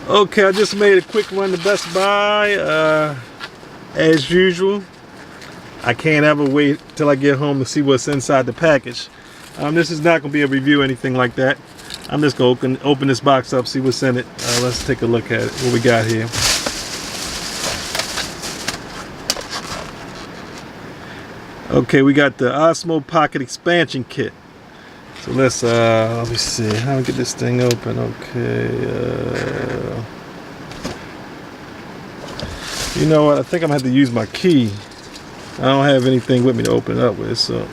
Okay, I just made a quick run to Best Buy. As usual, I can't ever wait till I get home to see what's inside the package. This is not going to be a review or anything like that. I'm just going to open this box up, see what's in it. Let's take a look at it, what we got here. Okay, we got the Osmo Pocket Expansion Kit. So let me see, how do I get this thing open? Okay, you know what, I think I'm gonna have to use my key. I don't have anything with me to open it up with, so.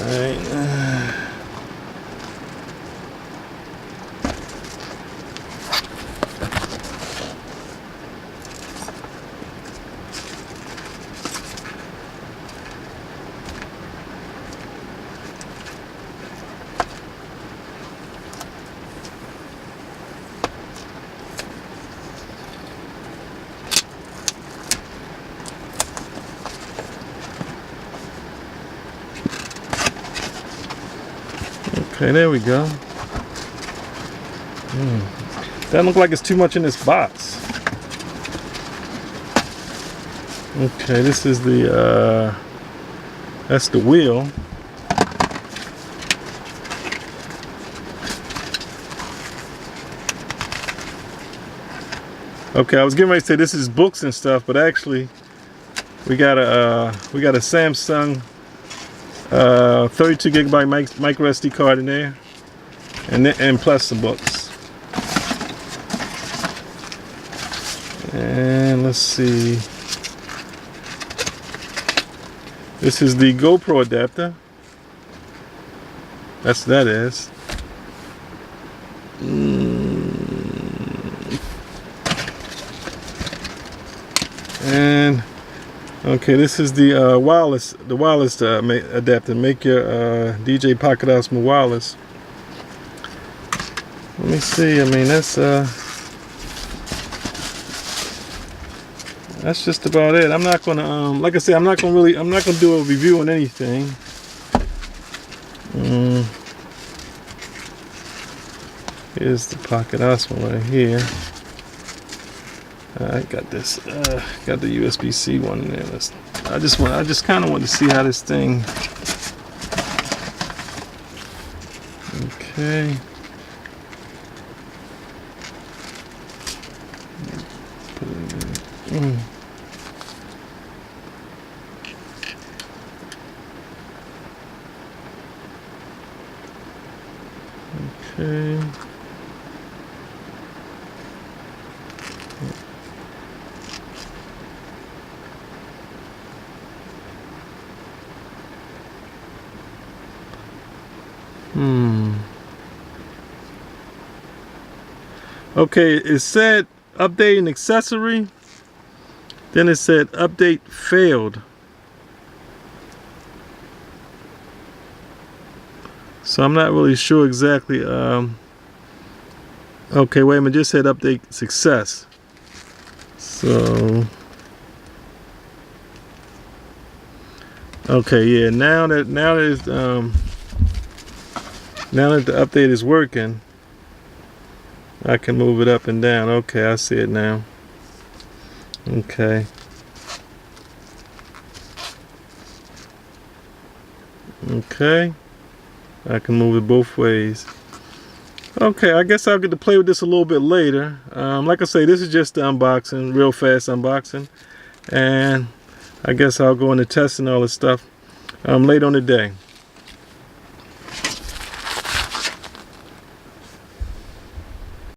Alright. Okay, there we go. Doesn't look like it's too much in this box. Okay, this is the that's the wheel. Okay, I was getting ready to say this is books and stuff, but actually we got a Samsung 32 gigabyte micro SD card in there, and plus some books. And let's see, this is the GoPro adapter. That's what that is. And okay, this is the wireless adapter. Make your DJI Pocket Osmo wireless. Let me see. I mean, that's just about it. I'm not gonna like I said, I'm not gonna do a review on anything. Here's the Pocket Osmo right here. I got this. Got the USB-C one in there. I just kind of want to see how this thing. Okay. Put it in. Okay. Okay, it said update an accessory, then it said update failed. So I'm not really sure exactly. Okay, wait a minute, just said update success. So okay, yeah, now that the update is working, I can move it up and down. Okay, I see it now. Okay. Okay. I can move it both ways. Okay, I guess I'll get to play with this a little bit later. Like I say, this is just the unboxing, real fast unboxing. And I guess I'll go into testing all this stuff later on the day.